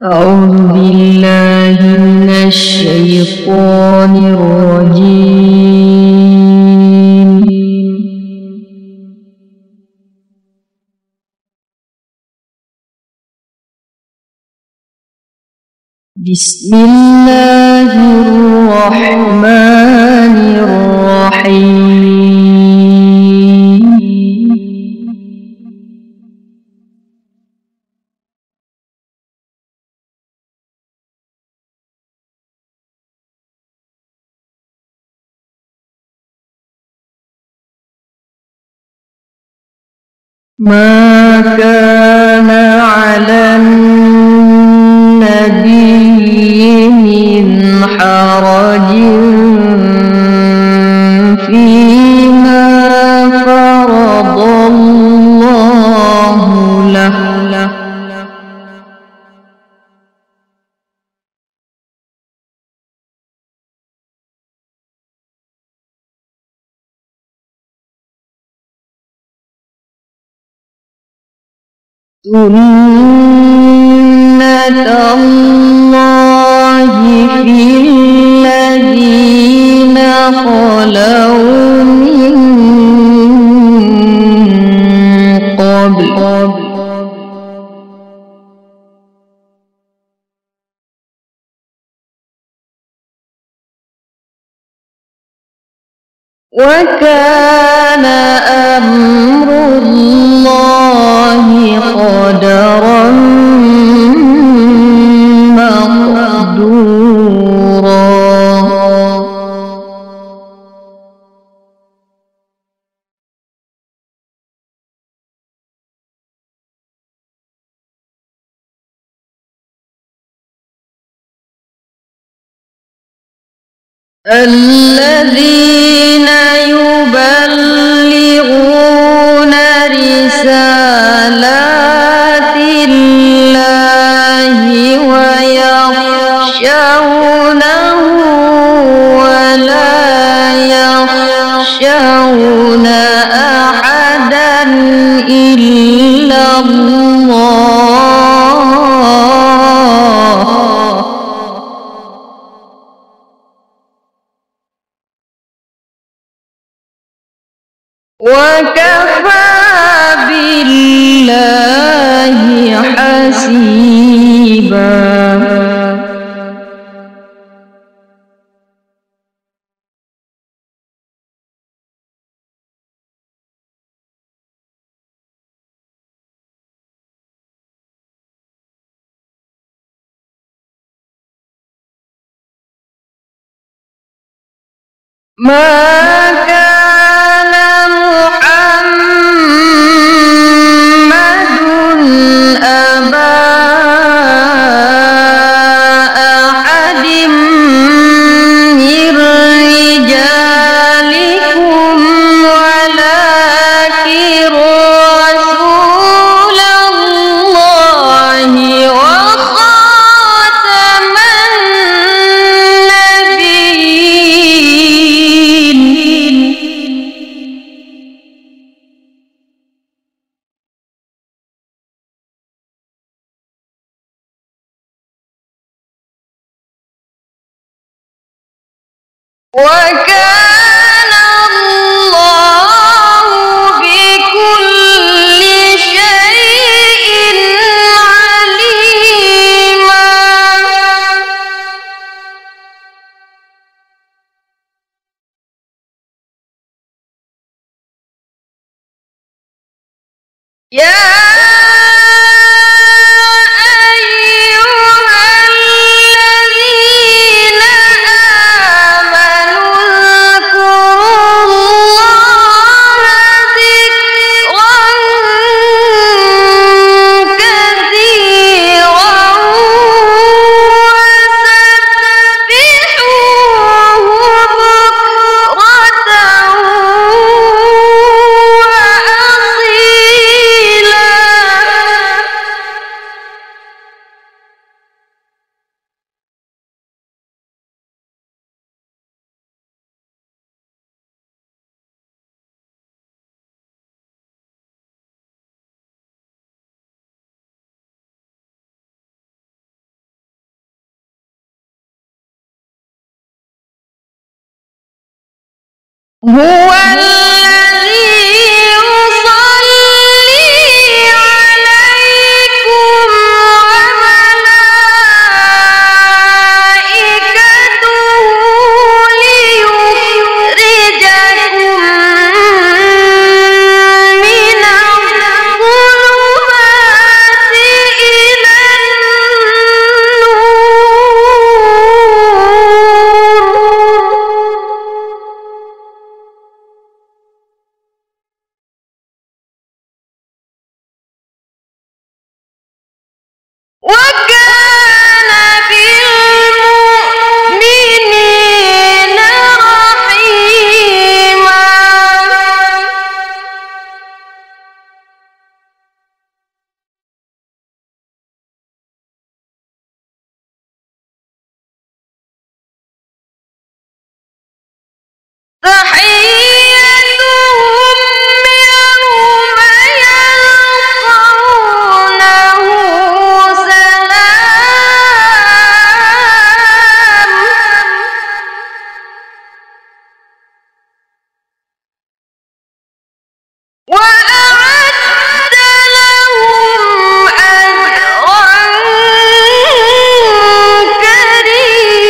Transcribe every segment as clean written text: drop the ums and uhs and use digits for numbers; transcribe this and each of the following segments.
أعوذ بالله من الشيطان الرجيم. بسم الله الرحمن الرحيم. ما كان على النبي من حرج فيما فرض الله له، سنة الله في الذين خلوا من قبل، وكان أمر الله قدرا مقدورا. الذين يبلغون رسالات الله ويخشونه ولا يخشون أحدا إلا الله، وكفى بالله حسيبا. ما كان محمد أبا أحد من رجالكم ولكن رسول الله وخاتم النبيين. وكان الله بكل شيء عليما. يا أيها الذين آمنوا اذكروا هو الذي يصلي عليكم وملائكته ليخرجكم من الظلمات إلى وكان بالمؤمنين رحيما. تحيتهم يوم يلقونه سلام وأعد لهم أجرا كريما.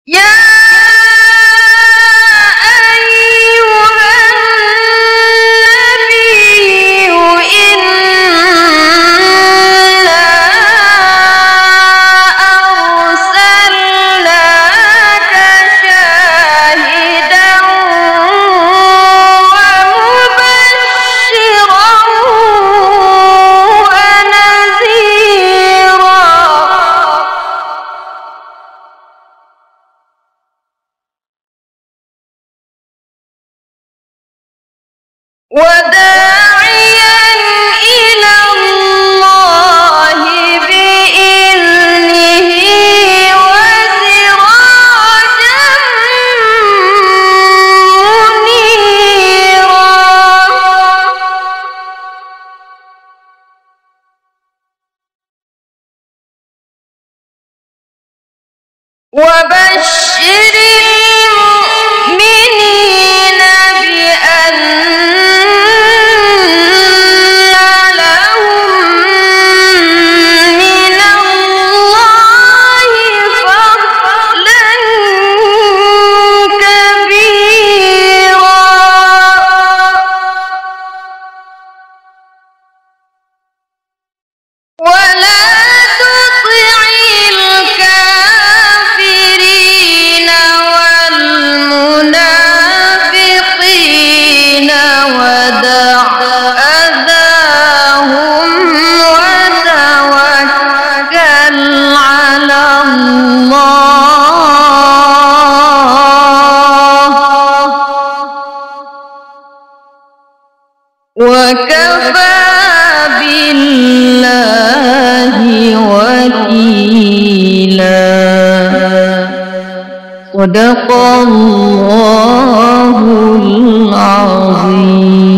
يا أيها النبي إنا أرسلناك شاهدا ومبشرا ونذيرا وداعيا إلى الله بإذنه وسراجا منيرا. وبشر المؤمنين بأن لهم من الله فضلا كبيرا. ولا تطع الكافرين والمنافقين ودع أذاهم وتوكل على الله وكفى بالله وكيلا. صدق الله العظيم.